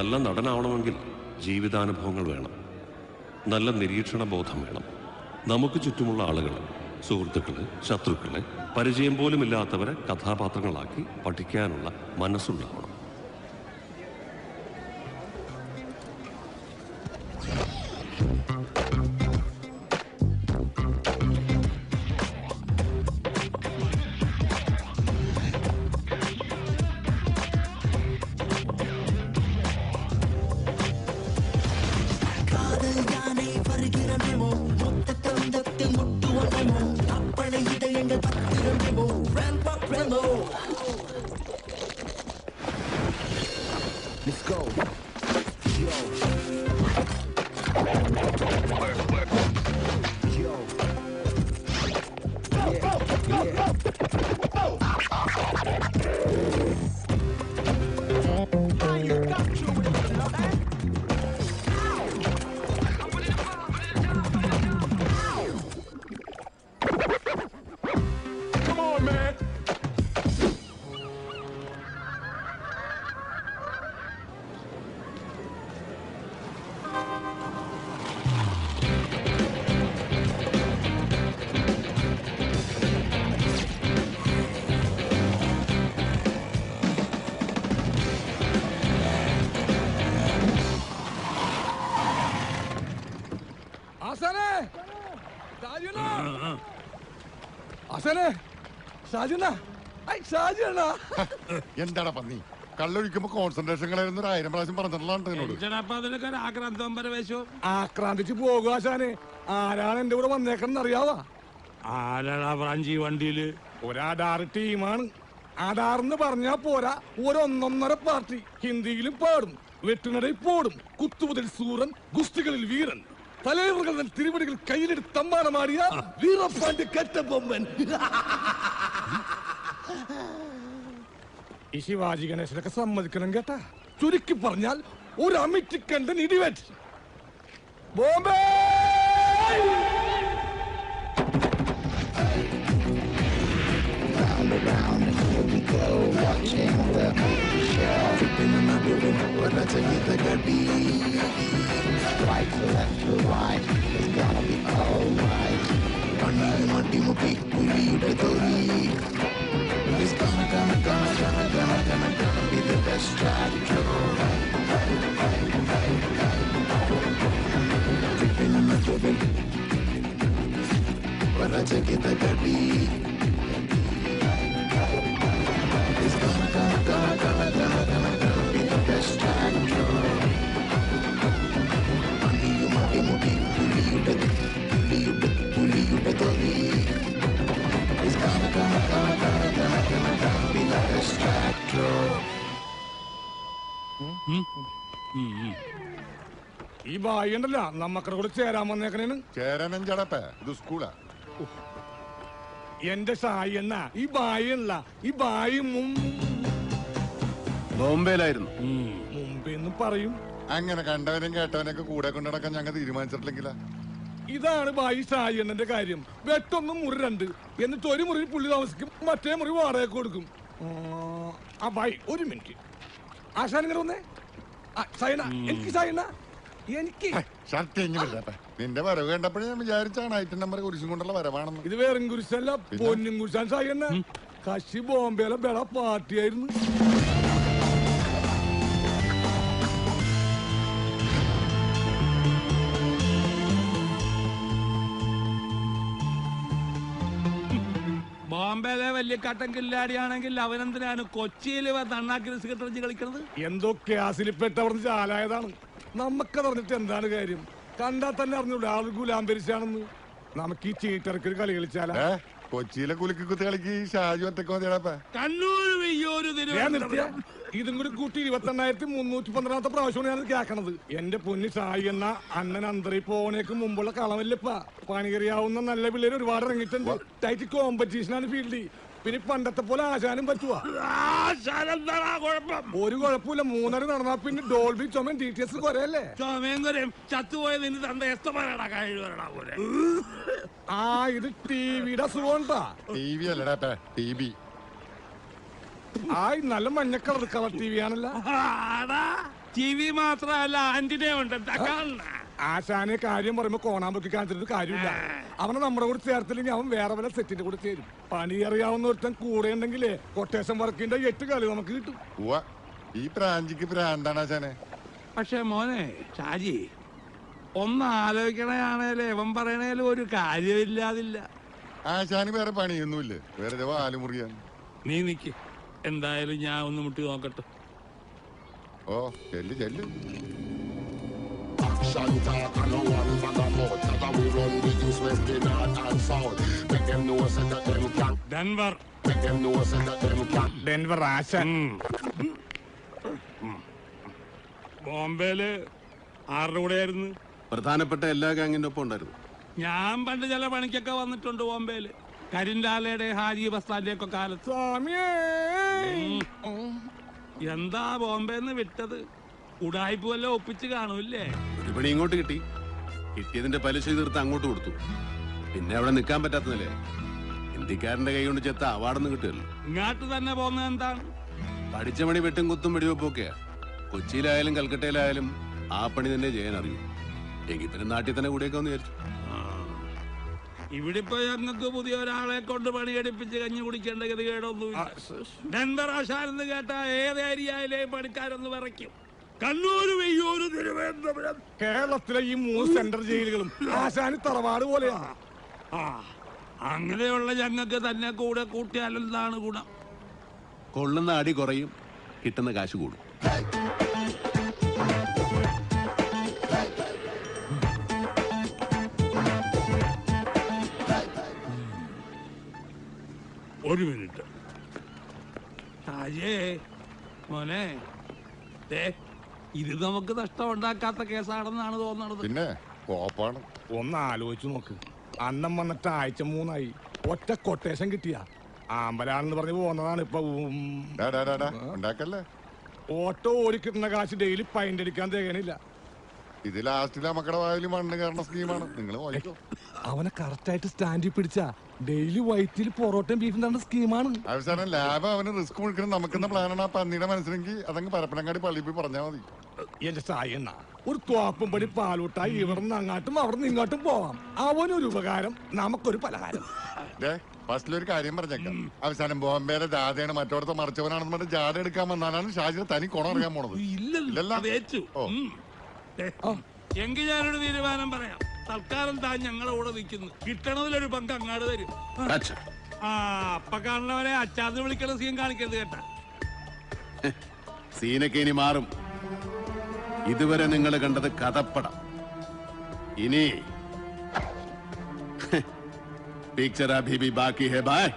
നല്ല നടനാവണമെങ്കിൽ ജീവിതാനുഭവങ്ങൾ വേണം, നല്ല നിരീക്ഷണ ബോധം വേണം. നമുക്ക് ചുറ്റുമുള്ള ആളുകൾ, സുഹൃത്തുക്കള്, ശത്രുക്കളെ, പരിചയം പോലുമില്ലാത്തവരെ കഥാപാത്രങ്ങളാക്കി പഠിക്കാനുള്ള മനസ്സുണ്ടാവണം. Let's go. Yo. Yo. Yeah. Come on, man. എന്താടാ പന്നി, കള്ളൊഴിക്കുമ്പോ കോൺസെൻട്രേഷൻ കളയുന്ന 1000 പ്രാവശ്യം പറഞ്ഞിട്ടുള്ള ആക്രാന്തിച്ച് പോകുക ആശാനെ. ആരാണ് എന്റെ കൂടെ വന്നേക്കണെന്ന് അറിയാവാ? ആരാടാ ബ്രാഞ്ചി വണ്ടിയില്? ഒരാധാർ ടീമാണ്. ആധാർന്ന് പറഞ്ഞാ പോരാ, ഒരൊന്നൊന്നര പാർട്ടി. ഹിന്ദിയിലും പാടും, വെട്ടുനടയിൽ പോടും, കുത്തുമുതൽ സൂരൻ, ഗുസ്തികളിൽ വീരൻ, തലൈവറുകൾ തിരുവടികൾ കയ്യിലെടുത്ത് തമ്മാനമാടിയ വീരപ്പാണ്ടി കെട്ടബൊമ്മൻ. ഈ ശിവാജി ഗണേശനൊക്കെ സമ്മതിക്കണം കേട്ടാ. ചുരുക്കി പറഞ്ഞാൽ ഒരു അമിറ്റിക്കണ്ടൻ ഇടിവെറ്റ്. Bombay around and here we go, watching the show. Keeping in my rhythm, but I tell you the good beat. Right to left to right, it's gonna be alright. Money, money, money, we the story. It's gonna be the best track. Keeping in my rhythm, but I tell you the good beat. It's gonna be the best time. Money, bully you the story. It's gonna be the best track. ഈ ബായി ഉണ്ടല്ലോ, നമ്മക്കടെ കൂടെ ചേരാൻ വന്നേക്കണേന്. ചേരാനും ചടപ്പേ, ഇത് സ്കൂളാ. എന്റെ സായി എന്ന ഈ ബായി അല്ല, ഈ ബായി ബോംബെയിലായിരുന്നു. മുംബൈന്ന് പറയും. അങ്ങനെ കണ്ടവനും കേട്ടവനൊക്കെ കൂടെ കൊണ്ടുനടക്കാൻ ഞങ്ങൾ തീരുമാനിച്ചിട്ടില്ലെങ്കിലാ. ഇതാണ് ബായി സായി എന്നെ കാര്യം. വെട്ടൊന്നും മുറി 2, എന്നിട്ട് ഒരു മുറി പുള്ളി താമസിക്കും, മറ്റേ മുറി വാടക കൊടുക്കും. ആ ബായി ഒരു മിനിറ്റ്. ആശാൻ ഇങ്ങനെ വന്നേ. സായണ, എനിക്ക് സായണ, എനിക്ക് നിന്റെ വരവ് കണ്ടപ്പോഴേ ഞാൻ വിചാരിച്ചാണ് ഐറ്റം നമ്പർ കുരിശും കൊണ്ടുള്ള വരവാണെന്ന്. ഇത് വേറെ കുരിശല്ല, പൊന്നും കുരിശാൻ സായണ്ണ. കശി ബോംബെയിലെ ബെട പാർട്ടിയായിരുന്നു. ബോംബെയിലെ വലിയ കട്ടൻ കില്ലാടിയാണെങ്കിൽ അവനെന്തിനാണ് കൊച്ചിയില് നന്നാക്കി സെക്രട്ടറി കളിക്കുന്നത്? എന്തോ ക്യാസിൽപ്പെട്ടവർന്ന് ചാലായതാണ്. നമുക്കതറിഞ്ഞിട്ട് എന്താണ് കാര്യം? കണ്ടാൽ തന്നെ അറിഞ്ഞൂടെ ആൾ ഗുലാംബരിച്ചാണെന്ന്. നമുക്ക് ഈ ചീട്ടറക്കൊരു കളി കളിച്ചാലാ? കൊച്ചിയിലെ കുലുക്കി കുത്തി കളിക്ക് ഷാജു ഒറ്റക്ക് മതിയാടാ. ഇതും കൂടി കൂട്ടി 28,312 പ്രാവശ്യമാണ് ഞാൻ കേൾക്കണത്. എന്റെ പൊന്നി സായി എന്ന അണ്ണൻ അന്തരി പോണേക്ക് മുമ്പുള്ള കളമല്ലപ്പാ. പണികറിയാവുന്ന നല്ല പിള്ളേര് ഒരുപാട് ഇറങ്ങിയിട്ടുണ്ട്. ടൈറ്റ് കോമ്പറ്റീഷനാണ് ഫീൽഡിൽ. പിന്നെ പണ്ടത്തെ പോലെ ആശാനും പറ്റുവാ? ഒരു കുഴപ്പമില്ല. 3:30 നടന്നാ പിന്നെ ഡോൾബി ചുമൻ ഡീറ്റെയിൽസ് കുറയല്ലേ? ആ ഇത് ടിവിയുടെ അസുഖണ്ടാ. ടിവി അല്ലടാ, ടിവി. ആ നല്ല മഞ്ഞ കളർ ടി വി ആണല്ലോ. TV മാത്രമല്ല ആന്റിനെ ഉണ്ട്. എന്താ കാണുന്നെ? ആശാനെ കാര്യം പറയുമ്പോ കോണാൻ പൊക്കി കാണിച്ചിട്ട് കാര്യമില്ല. അവനെ നമ്മുടെ കൂടെ ചേർത്തില്ലെങ്കിൽ അവൻ വേറെ വല്ല സെറ്റിന്റെ കൂടെ ചേരും. പണി അറിയാവുന്ന ഒരുത്തൻ കൂടെ ഉണ്ടെങ്കിലേ കൊട്ടേഷൻ വർക്കിന്റെ 8 കളി നമുക്ക് കിട്ടും. ഈ പ്രാഞ്ചിക്ക് പ്രാന്താണ് ആശാനെ. പക്ഷെ മോനെ ഷാജി, ഒന്ന് ആലോചിക്കണയാണേലും ഇവൻ പറയണേലും ഒരു കാര്യമില്ലാതില്ല. ആശാന് വേറെ പണിയൊന്നുമില്ല, വെറുതെ വാലുമുറിയാൻ. നീ നിക്ക്, എന്തായാലും ഞാൻ ഒന്ന് മുട്ടി നോക്കട്ടെ. ഓ ചെല്ലു ചെല്ലു. Action talk and no one bag about. That's how we run the east, west, the north and south. Make them know so that them can. Denver. Make them know so that them can. Denver ആശാൻ. ബോംബെയില് ആരുടെ കൂടെയായിരുന്നു? പ്രധാനപ്പെട്ട എല്ലാ ഗാങ്ങിന്റെ ഒപ്പം ഉണ്ടായിരുന്നു. ഞാൻ പണ്ട് ചില പണിക്കൊക്കെ വന്നിട്ടുണ്ട് ബോംബെയില്. കരിൻലാലയുടെ ഹാജി ബസ്താന്റെ ഒക്കെ കാലത്ത്. സ്വാമിയേ. എന്താ ബോംബെന്ന് വിട്ടത്? ഉടായ്പ വല്ല ഒപ്പിച്ച് കാണൂല്ലേ? ഒരു പണി ഇങ്ങോട്ട് കിട്ടി, കിട്ടിയതിന്റെ പലിശ തീർത്ത് അങ്ങോട്ട് കൊടുത്തു. പിന്നെ അവിടെ നിൽക്കാൻ പറ്റാത്തതല്ലേ, ഇന്ത്യക്കാരന്റെ കൈ കൊണ്ട് ചെത്ത അവാർഡൊന്നും കിട്ടുമല്ലോ. ഇങ്ങോട്ട് തന്നെ പോകുന്നത് എന്താണ്? പഠിച്ച പണി വെട്ടും കുത്തും വെടിവെപ്പൊക്കെയാ. കൊച്ചിയിലായാലും കൽക്കട്ടയിലായാലും ആ പണി തന്നെ ചെയ്യാൻ അറിയൂ. എങ്കിൽ പിന്നെ നാട്ടിൽ തന്നെ കൂടിയൊക്കെ ഒന്ന് വിചാരിച്ചു. ഇവിടെ ഇപ്പൊ ഞങ്ങൾക്ക് പുതിയ ഒരാളെ കൊണ്ട് പണിയെടുപ്പിച്ച് കഞ്ഞി കുടിക്കേണ്ട ഗതികേടൊന്നുമില്ല. ഡെൻവർ ആശാനെന്ന് കേട്ട ഏത് ഏരിയയിലെയും പണിക്കാരൊന്ന് വിറയ്ക്കും. കണ്ണൂര്, വെയ്യൂര്, തിരുവനന്തപുരം, കേരളത്തിലെ ഈ 3 സെൻട്രൽ ജയിലുകളും ആശാന് തറവാട് പോലെയാണ്. അങ്ങനെയുള്ള ഞങ്ങൾക്ക് തന്നെ കൂടെ കൂട്ടിയാലെന്താണ് ഗുണം? കൊള്ളുന്ന അടി കുറയും, കിട്ടുന്ന കാശ് കൂടും. ഒരു മിനിറ്റ് ഷാജേ മോനെ, ഇത് നമുക്ക് നഷ്ടം ഉണ്ടാക്കാത്ത കേസാണെന്നാണ് തോന്നണത്. പിന്നെ കോപ്പാണ്. ഒന്ന് ആലോചിച്ചു നോക്ക്, അന്നം വന്നിട്ട് ആഴ്ച 3 ഒറ്റ കൊട്ടേഷൻ കിട്ടിയ ആമ്പലാണെന്ന് പറഞ്ഞ് പോകുന്നതാണ് ഇപ്പൊ. ഉണ്ടാക്കല്ലേ. ഓട്ടോ ഓടിക്കിട്ടുന്ന കാശ് ഡെയിലി പൈൻ്റ് അടിക്കാൻ തികയണില്ല. ഇത് ലാസ്റ്റിലെ മക്കളുടെ വായിൽ മണ്ണ് കയറുന്ന സ്കീമാണ്. നിങ്ങൾ വായിക്കോ. അവനെ കറക്റ്റായിട്ട് സ്റ്റാൻഡിൽ പിടിച്ച ഡെയിലി വൈറ്റിൽ പൊറോട്ടയും ബീഫും തന്ന സ്കീമാണ്. അവസാനം ലാഭം അവന് റിസ്ക് മുഴുക്കണം നമുക്കെന്ന പ്ലാനാണ്. ആ പന്നിയുടെ മനസ്സിലെങ്കിൽ അതങ്ങ് പരപ്പനങ്ങാടി പള്ളിയിൽ പോയി പറഞ്ഞാൽ മതി. എന്റെ സായി എണ്ണ ഒരു തോപ്പും പടി പാലൂട്ടായി ഇവിടുന്ന് അങ്ങാട്ടും അവിടുന്ന് ഇങ്ങോട്ടും പോവാം. അവനൊരു ഉപകാരം, നമുക്കൊരു പലഹാരം. ഫസ്റ്റിലൊരു കാര്യം പറഞ്ഞേക്കാം. അവസാനം ബോംബെയിലെ ജാഥയാണ് മറ്റോടത്തെ മറിച്ചവനാണെന്ന് പറഞ്ഞ് ജാഥ എടുക്കാൻ വന്നാലാണ് ഷാജിനെ തനി കുണം അറിയാൻ പോണത്. എങ്കിൽ ഞാനൊരു തീരുമാനം പറയാം. തൽക്കാലം താൻ ഞങ്ങളെ കൂടെ നിൽക്കുന്നു, കിട്ടണതിലൊരു പങ്ക് അങ്ങാട് തരും. അപ്പ കാണുന്നവരെ അച്ചാന്ന് വിളിക്കണ സീൻ കാണിക്കരുത് കേട്ടാ. സീനൊക്കെ ഇനി മാറും. ഇതുവരെ നിങ്ങൾ കണ്ടത് കഥപ്പടം. ഇനി പിക്ചർ അഭി ഭി ബാക്കി ഹെ ബായ്.